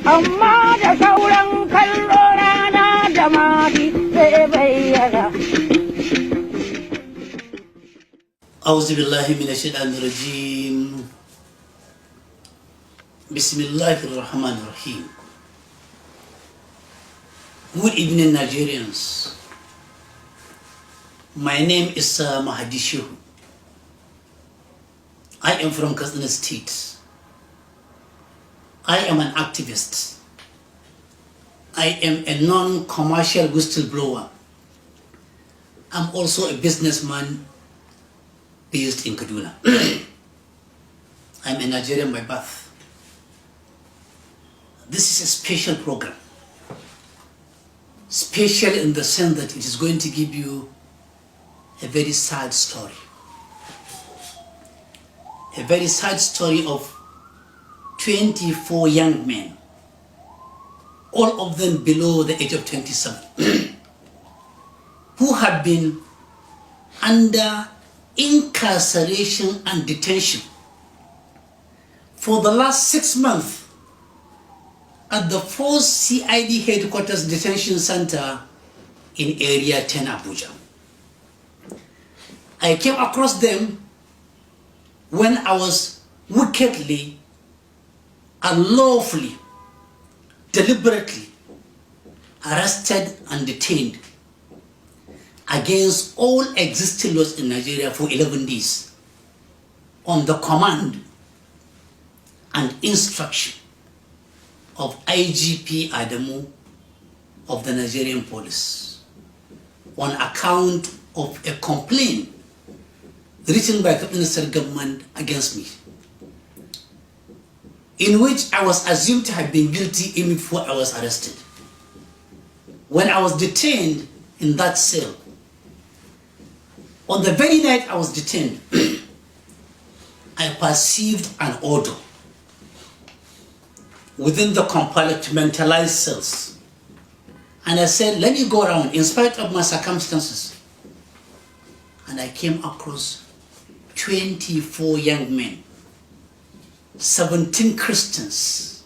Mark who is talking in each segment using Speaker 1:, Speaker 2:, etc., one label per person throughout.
Speaker 1: amma da sauran kallo rana da mafi zai bayyana.
Speaker 2: أعوذ بالله من الشيطان الرجيم بسم الله الرحمن الرحيم. Good evening, Nigerians. My name is Mahdi Shehu. I am from Katsina State. I am an activist. I am a non-commercial whistleblower. I'm also a businessman based in Kaduna. I'm a Nigerian by birth. This is a special program. Special in the sense that it is going to give you a very sad story. A very sad story of 24 young men, all of them below the age of 27, who have been under incarceration and detention for the last 6 months at the 4th CID headquarters detention center in area 10 Abuja. I came across them when I was wickedly, unlawfully, deliberately arrested and detained against all existing laws in Nigeria for 11 days on the command and instruction of IGP Adamu of the Nigerian police on account of a complaint written by the Minister government against me, in which I was assumed to have been guilty even before I was arrested. When I was detained in that cell, on the very night I was detained, I perceived an odor within the compartmentalized cells. And I said, let me go around in spite of my circumstances. And I came across 24 young men, 17 Christians,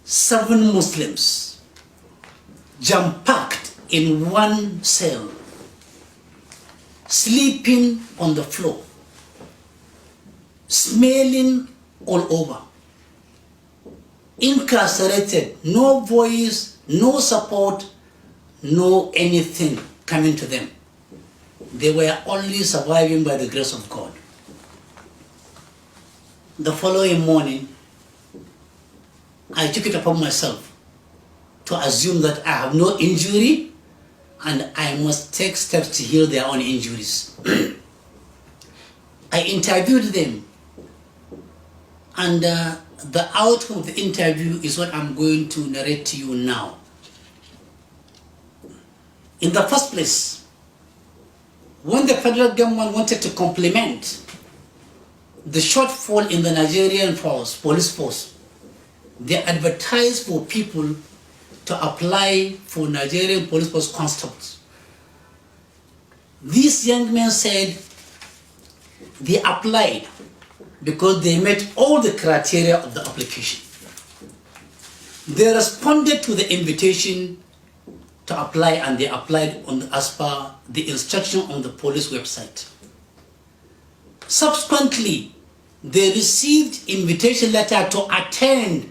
Speaker 2: 7 Muslims, jam-packed in one cell, sleeping on the floor, smelling all over, incarcerated, no voice, no support, no anything coming to them. They were only surviving by the grace of God. The following morning, I took it upon myself to assume that I have no injury and I must take steps to heal their own injuries. I interviewed them, and the outcome of the interview is what I'm going to narrate to you now. In the first place, when the federal government wanted to complement the shortfall in the Nigerian police force, they advertised for people to apply for Nigerian police force constables. These young men said they applied because they met all the criteria of the application. They responded to the invitation to apply, and they applied as per the instruction on the police website. Subsequently, they received invitation letter to attend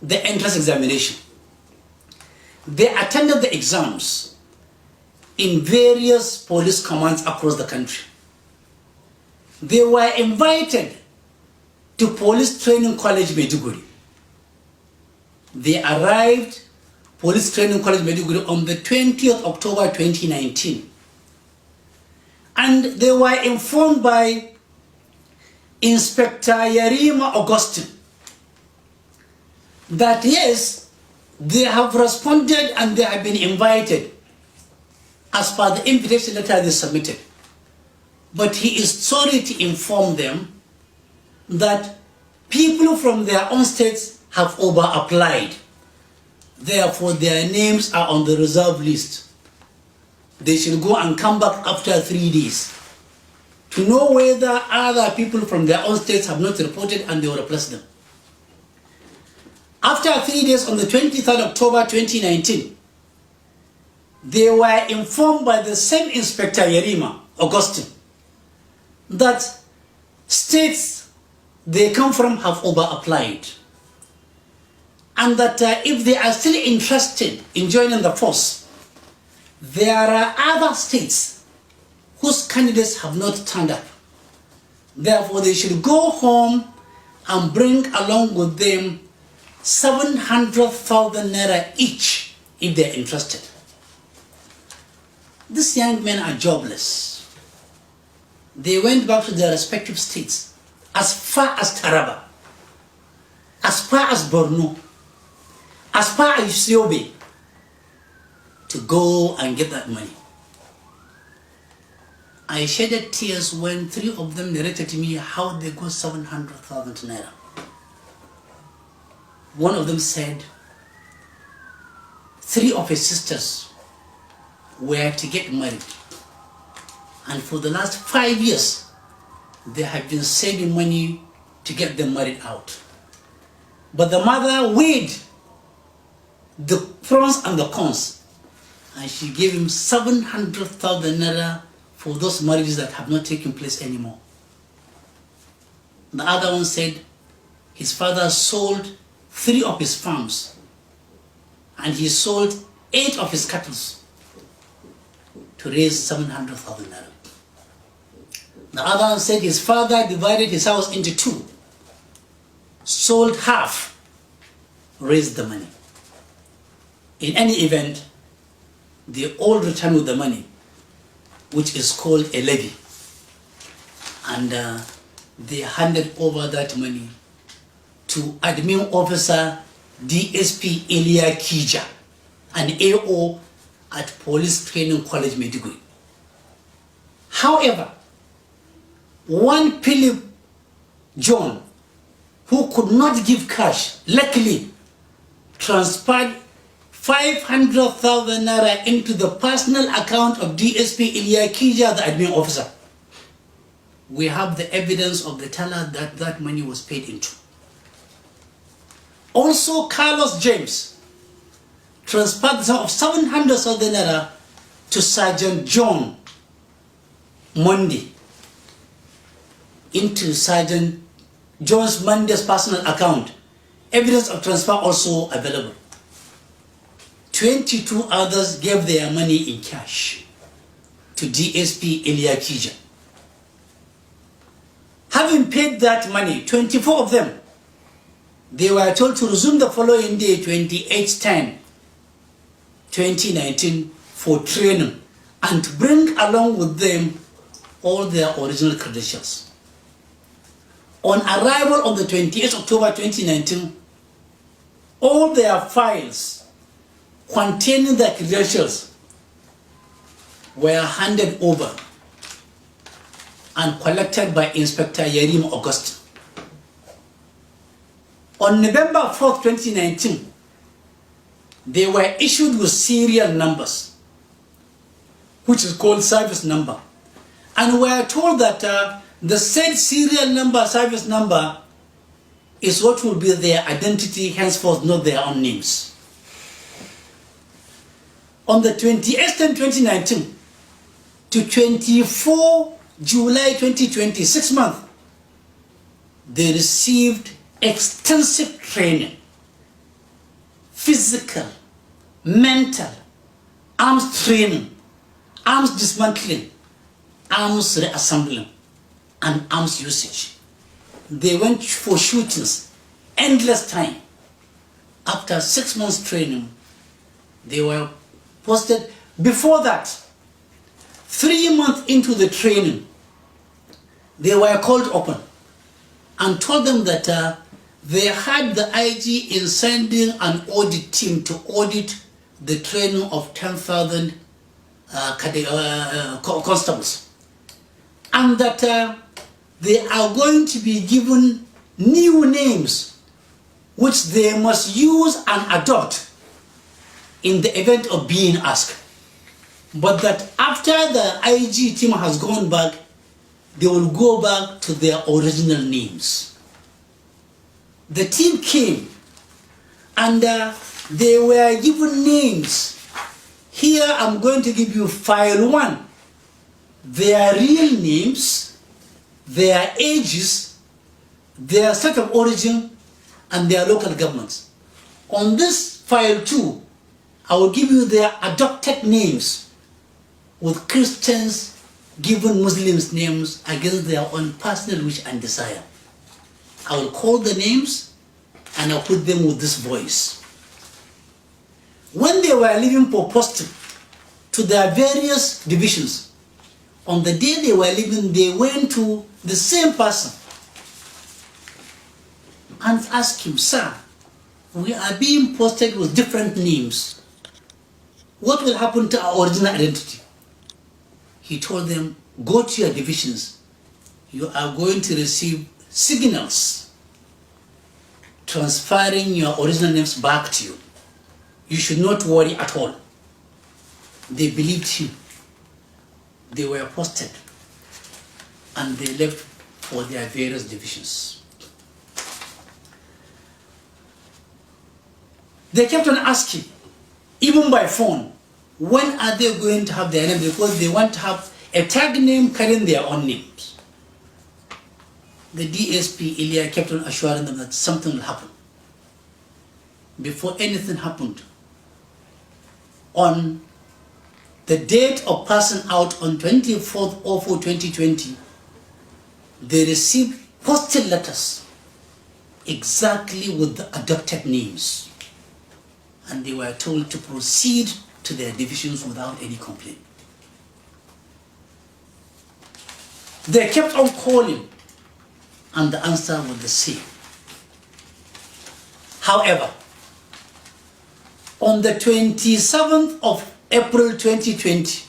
Speaker 2: the entrance examination. They attended the exams in various police commands across the country. They were invited to Police Training College Maiduguri. They arrived Police Training College Maiduguri on the 20th October 2019. And they were informed by Inspector Yarima Augustine that yes, they have responded and they have been invited as per the invitation letter they submitted. But he is sorry to inform them that people from their own states have over-applied. Therefore, their names are on the reserve list. They should go and come back after 3 days to know whether other people from their own states have not reported and they will replace them. After 3 days, on the 23rd October 2019, they were informed by the same Inspector Yerima, Augustine, that states they come from have over-applied, and that if they are still interested in joining the force, there are other states whose candidates have not turned up. Therefore, they should go home and bring along with them 700,000 naira each if they are interested. These young men are jobless. They went back to their respective states, as far as Taraba, as far as Borno, as far as Yobe, to go and get that money. I shedded tears when 3 of them narrated to me how they got 700,000 naira. One of them said 3 of his sisters were to get married, and for the last 5 years they have been saving money to get them married out. But the mother weighed the pros and the cons, and she gave him 700,000 naira for those marriages that have not taken place anymore. The other one said his father sold 3 of his farms, and he sold 8 of his cattle to raise 700,000 naira. The other one said his father divided his house into 2, sold half, raised the money. In any event, they all returned with the money, which is called a levy, and they handed over that money to Admin Officer DSP Elia Kija, an AO at Police Training College, Maiduguri. However, one Philip John, who could not give cash, luckily transferred 500,000 naira into the personal account of DSP Elia Kija, the admin officer. We have the evidence of the teller that that money was paid into. Also, Carlos James transferred the sum of 700,000 naira to Sergeant John Monday into Sergeant John's Monday's personal account. Evidence of transfer also available. 22 others gave their money in cash to DSP Elia Kija. Having paid that money, 24 of them, they were told to resume the following day, 28/10/2019, for training and to bring along with them all their original credentials. On arrival on the 28th October 2019, all their files containing their credentials were handed over and collected by Inspector Yerim August. On November 4th, 2019, they were issued with serial numbers, which is called service number, and were told that the said serial number, service number, is what will be their identity, henceforth not their own names. On the 28th, 2019 to 24 July 2020, 6 months, they received extensive training, physical, mental, arms training, arms dismantling, arms reassembling, and arms usage. They went for shootings, endless time. After 6 months training, they were posted. Before that, 3 months into the training, they were called open and told them that they had the IG in sending an audit team to audit the training of 10,000 constables, and that they are going to be given new names which they must use and adopt in the event of being asked. But that after the IG team has gone back, they will go back to their original names. The team came And they were given names. Here I'm going to give you file 1. Their real names, their ages, their state of origin, and their local governments. On this file 2, I will give you their adopted names, with Christians given Muslims names against their own personal wish and desire. I will call the names and I'll put them with this voice. When they were leaving for posting to their various divisions, on the day they were leaving, they went to the same person and asked him, "Sir, we are being posted with different names. What will happen to our original identity?" He told them, "Go to your divisions. You are going to receive signals transferring your original names back to you. You should not worry at all." They believed him. They were posted and they left for their various divisions. They kept on asking, even by phone, when are they going to have their name, because they want to have a tag name carrying their own names. The DSP Ilya kept on assuring them that something will happen. Before anything happened, on the date of passing out on 24th of 2020, they received postal letters exactly with the adopted names, and they were told to proceed to their divisions without any complaint. They kept on calling and the answer was the same. However, on the 27th of April 2020,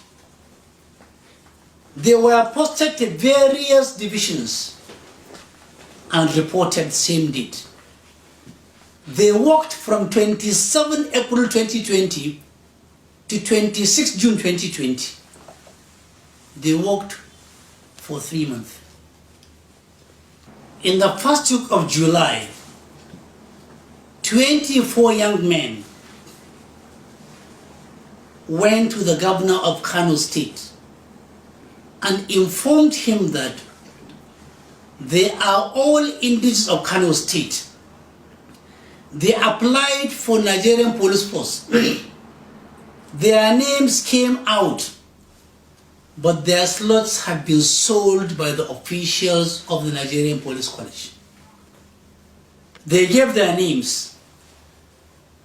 Speaker 2: they were posted to various divisions and reported same date. They worked from 27 April 2020 to 26 June 2020. They worked for 3 months. In the first week of July, 24 young men went to the governor of Kano State and informed him that they are all indigenous of Kano State. They applied for Nigerian police force. Their names came out, but their slots had been sold by the officials of the Nigerian Police College. They gave their names.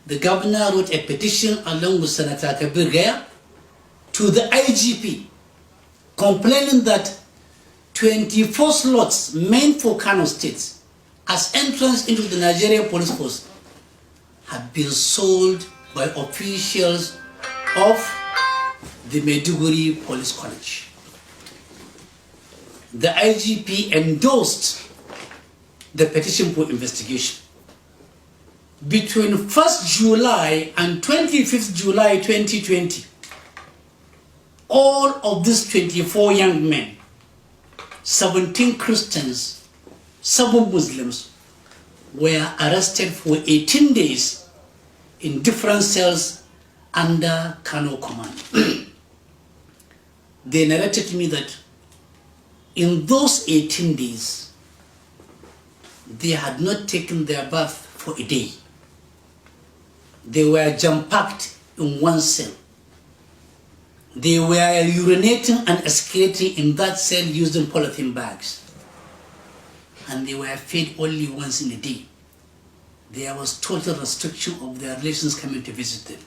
Speaker 2: The governor wrote a petition along with Senator Kabir Gaya to the IGP, complaining that 24 slots meant for Kano State as entrance into the Nigerian police force had been sold by officials of the Maiduguri Police College. The IGP endorsed the petition for investigation. Between 1st July and 25th July 2020, all of these 24 young men, 17 Christians, 7 Muslims, were arrested for 18 days in different cells under Kano command. They narrated to me that in those 18 days, they had not taken their bath for a day. They were jam-packed in one cell. They were urinating and excreting in that cell using polythene bags. And they were fed only once in a day. There was total restriction of their relations coming to visit them.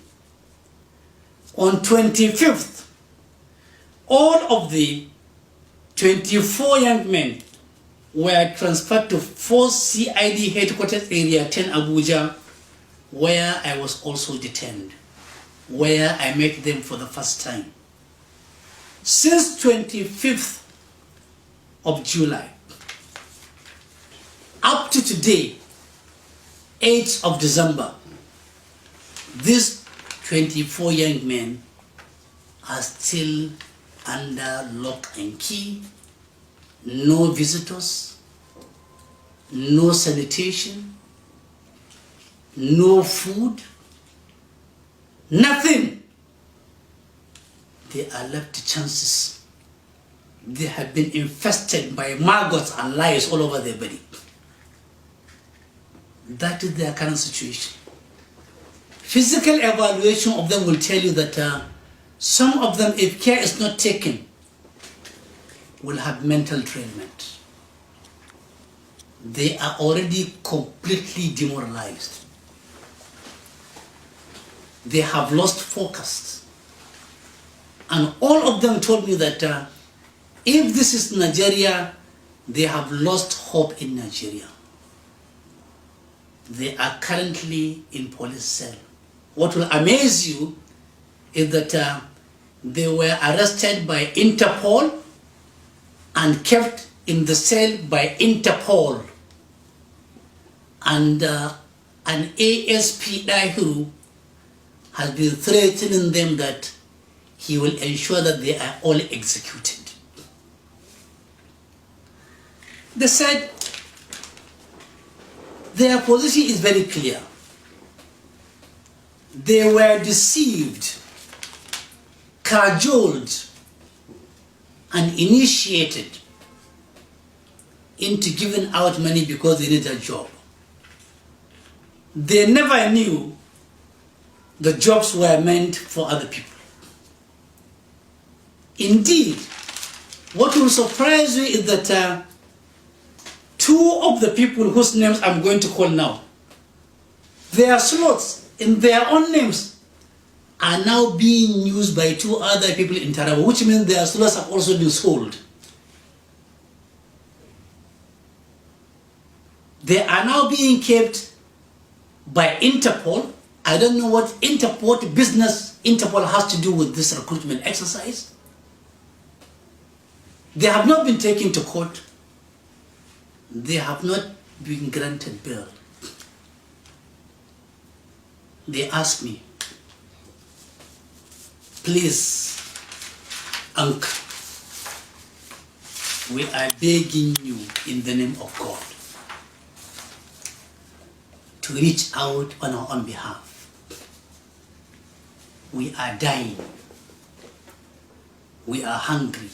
Speaker 2: On 25th, all of the 24 young men were transferred to 4 CID headquarters area 10 Abuja, where I was also detained, where I met them for the first time. Since 25th of July, up to today, 8th of December, these 24 young men are still under lock and key, no visitors, no sanitation, no food, nothing. They are left to chances. They have been infested by maggots and lice all over their body. That is their current situation. Physical evaluation of them will tell you that some of them, if care is not taken, will have mental derailment. They are already completely demoralized. They have lost focus. And all of them told me that if this is Nigeria, they have lost hope in Nigeria. They are currently in police cell. What will amaze you is that they were arrested by Interpol and kept in the cell by Interpol. And an ASP Dahiru has been threatening them that he will ensure that they are all executed. They said their position is very clear. They were deceived, cajoled, and initiated into giving out money because they need a job. They never knew the jobs were meant for other people. Indeed, what will surprise you is that two of the people whose names I'm going to call now, their slots in their own names are now being used by two other people in Taraba, which means their slots have also been sold. They are now being kept by Interpol. I don't know what business Interpol has to do with this recruitment exercise. They have not been taken to court. They have not been granted bail. They asked me, please, uncle, we are begging you in the name of God to reach out on our own behalf. We are dying. We are hungry.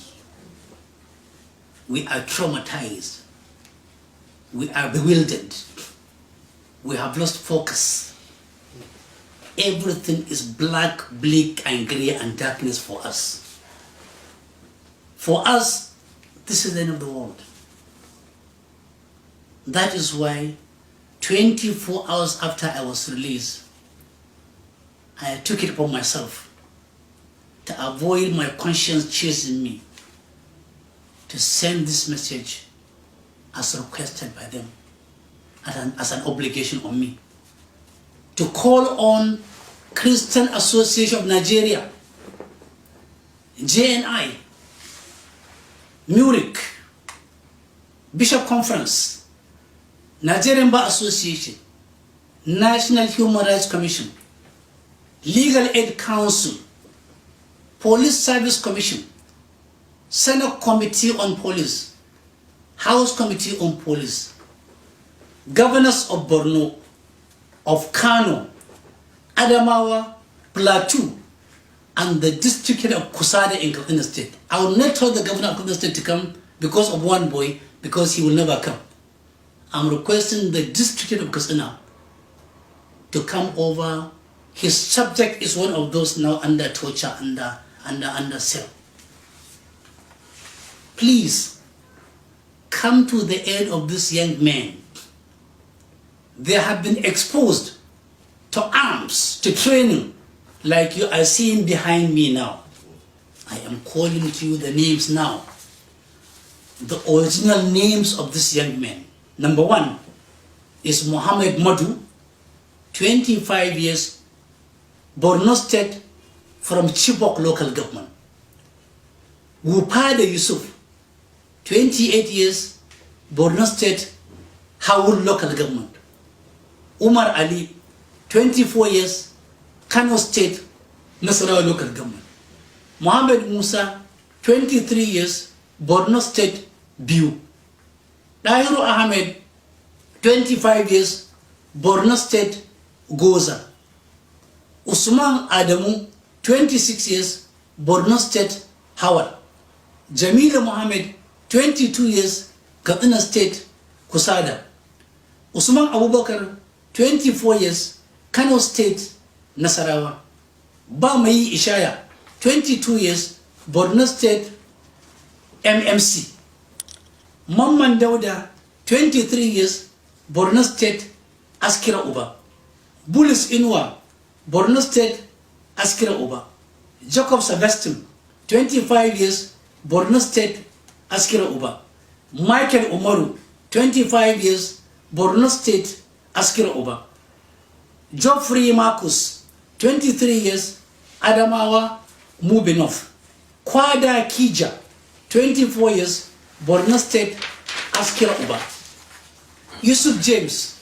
Speaker 2: We are traumatized. We are bewildered. We have lost focus. Everything is black, bleak, and grey and darkness for us. For us, this is the end of the world. That is why 24 hours after I was released, I took it upon myself to avoid my conscience chasing me, to send this message as requested by them, as an obligation on me, to call on Christian Association of Nigeria, JNI, Munich, Bishop Conference, Nigerian Bar Association, National Human Rights Commission, Legal Aid Council, Police Service Commission, Senate Committee on Police, House Committee on Police, Governors of Borno, of Kano, Adamawa, Plateau, and the district head of Kusada in Katsina State. I will not tell the governor of Katsina State to come because of one boy, because he will never come. I'm requesting the district head of Katsina to come over. His subject is one of those now under torture, under cell. Please, come to the aid of this young man. They have been exposed to arms, to training, like you are seeing behind me now. I am calling to you the names now. The original names of this young man. Number one is Muhammad Madu, 25 years, Borno State, from Chibok local government. Wupada Yusuf, 28 years, Borno State, Hawul local government. Umar Ali, 24 years, Kano State, Nasarawa local government. Mohammed Musa, 23 years, Borno State, Biu. Dahiru Ahmed, 25 years, Borno State, Goza. Usman Adamu, 26 years, Borno State, Howard. Jamila Mohammed, 22 years, Katsina State, Kusada. Usman Abubakar, 24 years, Kano State, Nasarawa. Bamayi Ishaya, 22 years, Borno State, MMC. Mamman Dauda, 23 years, Borno State, Askira Uba. Bullis Inwa, Borno State, Askira Uba. Jacob Sebastian, 25 years, Borno State, Askira Uba. Michael Umaru, 25 years, Borno State, Askira Uba. Geoffrey Marcus, 23 years, Adamawa, Mubinov. Kwada Kija, 24 years, Borno State, Askira Uba. Yusuf James,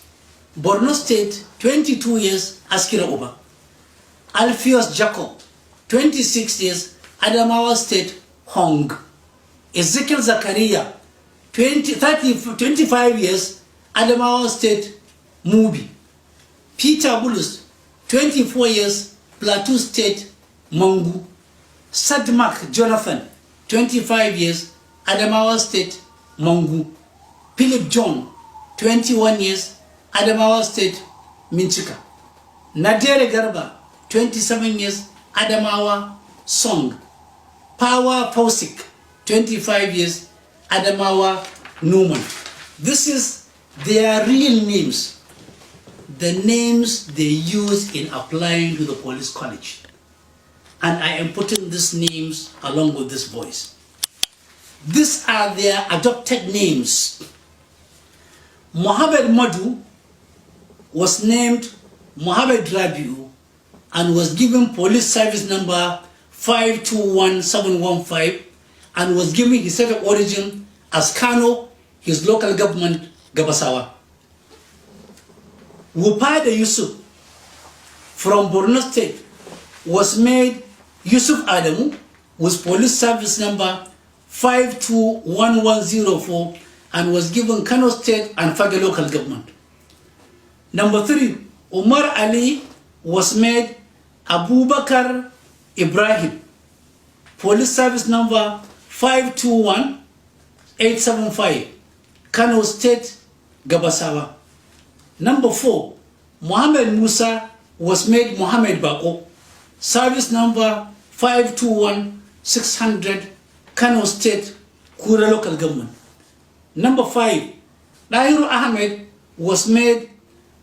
Speaker 2: Borno State, 22 years, Askira Uba. Alpheus Jacob, 26 years, Adamawa State, Hong. Ezekiel Zakaria, 25 years, Adamawa State, Mubi. Peter Bulus, 24 years, Plateau State, Mangu. Sadmak Jonathan, 25 years, Adamawa State, Mangu. Philip John, 21 years, Adamawa State, Minchika. Nadere Garba, 27 years, Adamawa, Song. Power Pausik, 25 years, Adamawa, Newman. This is their real names, the names they use in applying to the police college. And I am putting these names along with this voice. These are their adopted names. Mohammed Madu was named Mohammed Rabiu and was given police service number 521715 and was given his state of origin as Kano, his local government, Gabasawa. Wupada Yusuf from Borno State was made Yusuf Adamu with police service number 521104 and was given Kano State and Fage local government. Number 3, Umar Ali was made Abubakar Ibrahim, police service number 521875, Kano State, Gabasawa. Number 4, Muhammad Musa was made Muhammad Bako, service number 521600, Kano State, Kura local government. Number 5, Lahiru Ahmed was made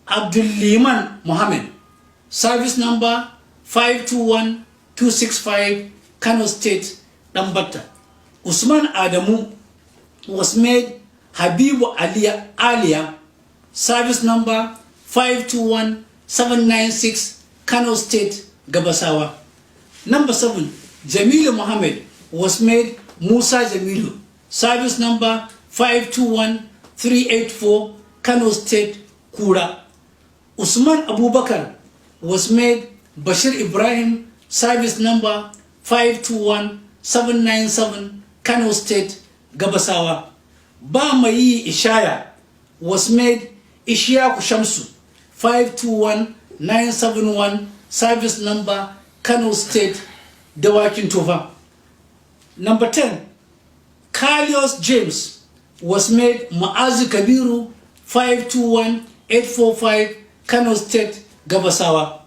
Speaker 2: Abdul Liman Mohammed, service number 521265, Kano State, Dambata. Usman Adamu was made Habibu Alia, service number 521796, Kano State, Gabasawa. Number 7, Jamilu Mohammed was made Musa Jamilu, service number 521384, Kano State, Kura. Usman Abubakar was made Bashir Ibrahim, service number 521797, Kano State, Gabasawa. Bamayi Ishaya was made Ishiyaku Shamsu, 521971, service number Kano State, Dawakin Tova. Number 10, Carlos James was made Maazi Kabiru, 521845, Kano State, Gabasawa.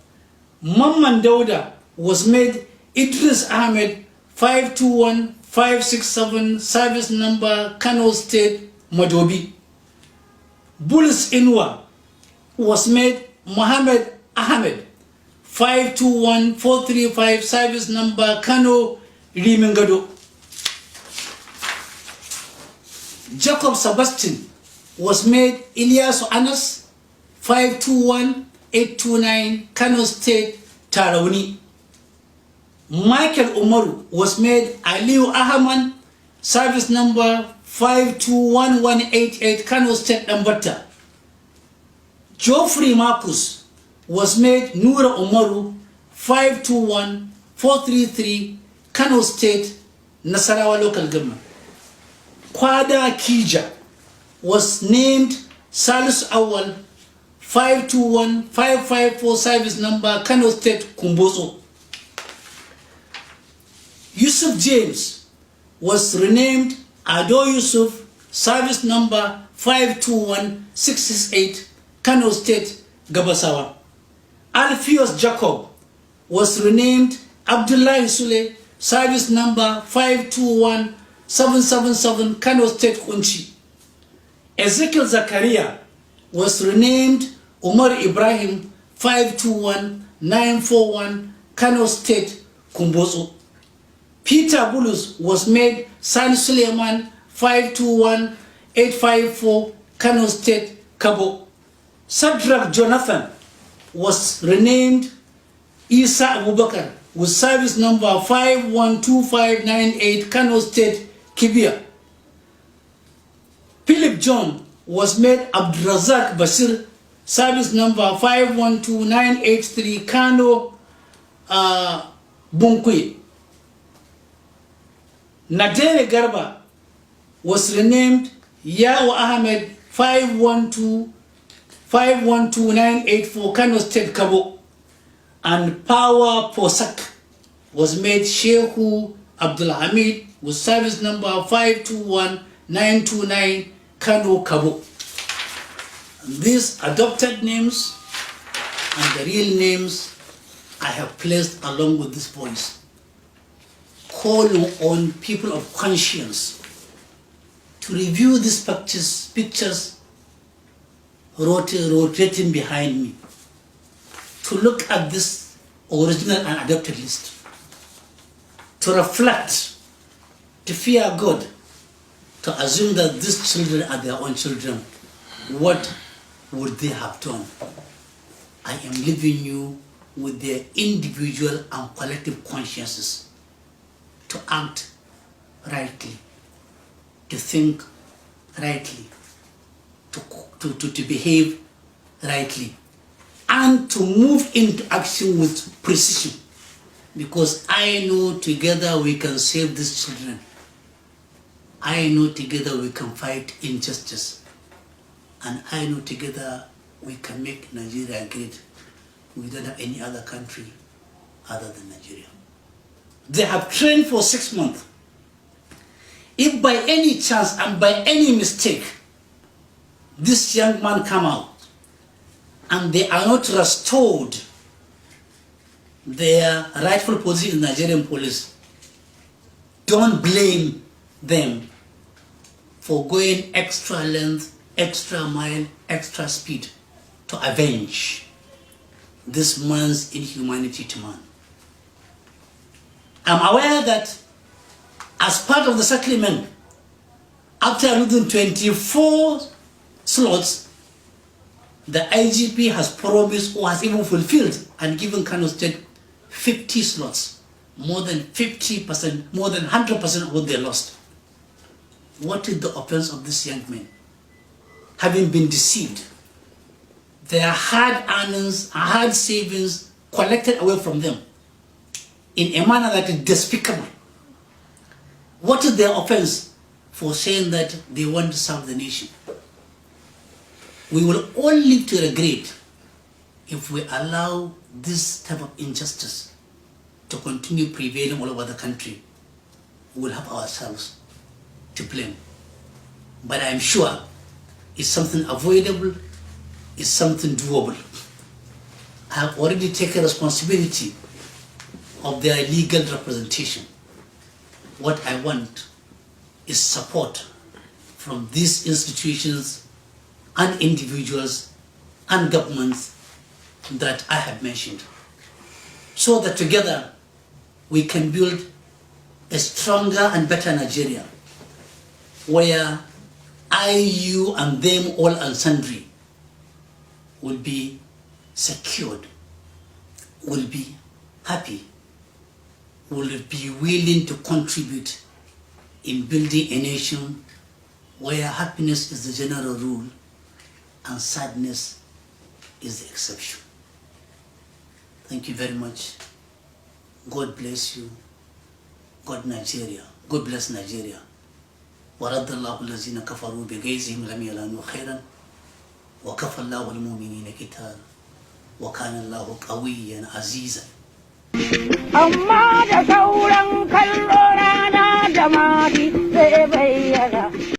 Speaker 2: Mamman Dauda was made Idris Ahmed, 521567, service number Kano State, Madobi. Bullis Inwa was made Mohammed Ahmed, 521435, service number Kano, Rimingado. Jacob Sebastian was made Ilyasu Anas, 521829, Kano State, Tarawni. Michael Umaru was made Aliu Ahman, service number 521188, Kano State, Dambata. Geoffrey Marcus was made Nura Umaru, 521433, Kano State, Nasarawa local government. Kwada Kija was named Salus Awal, 521-554 service number, Kano State, Kumbozo. Yusuf James was renamed Ado Yusuf, service number 521668, Kano State, Gabasawa. Alpheus Jacob was renamed Abdullah Sule, service number 521777, Kano State, Kunchi. Ezekiel Zakaria was renamed Umar Ibrahim, 521941, Kano State, Kumbozo. Peter Bulus was made San Suleiman, 521854, Kano State, Kabo. Sadrak Jonathan was renamed Isa Abubakar with service number 512598, Kano State, Kibia. Philip John was made Abdurazak Basir, service number 512983, Kano, Bunkwe. Nadere Garba was renamed Yao Ahmed, 512984, Kano State, Kabo. And Power Posak was made Shehu Abdul Hamid with service number 521929, Kano, Kabo. These adopted names and the real names I have placed along with these boys, calling on people of conscience to review these pictures rotating behind me, to look at this original and adopted list, to reflect, to fear God, to assume that these children are their own children. What would they have done? I am leaving you with their individual and collective consciences to act rightly, to think rightly, to behave rightly, and to move into action with precision. Because I know together we can save these children. I know together we can fight injustice. And I know together we can make Nigeria great. We don't have any other country other than Nigeria. They have trained for 6 months. If by any chance and by any mistake, this young man come out and they are not restored their rightful position in Nigerian police, don't blame them for going extra length, extra mile, extra speed to avenge this man's inhumanity to man. I'm aware that as part of the settlement, after losing 24 slots, the IGP has promised or has even fulfilled and given Kano State 50 slots, more than 50%, more than 100% of what they lost. What is the offense of these young men? Having been deceived, their hard earnings, hard savings collected away from them in a manner that is despicable. What is their offense for saying that they want to serve the nation? We will all live to regret if we allow this type of injustice to continue prevailing all over the country. We will have ourselves to blame. But I am sure it's something avoidable, it's something doable. I have already taken responsibility of their legal representation. What I want is support from these institutions and individuals and governments that I have mentioned, so that together we can build a stronger and better Nigeria, where I, you, and them all and sundry will be secured, will be happy, will be willing to contribute in building a nation where happiness is the general rule and sadness is the exception. Thank you very much. God bless you. God Nigeria. God bless Nigeria. وَرَدَّ اللَّهُ الَّذِينَ كَفَرُوا بِغَيْظِهِمْ لَمْ يَنَالُوا خَيْرًا وكفى الله المؤمنين قتال وكان الله قويا عزيزا.
Speaker 1: amma da sauran kallo rana da mati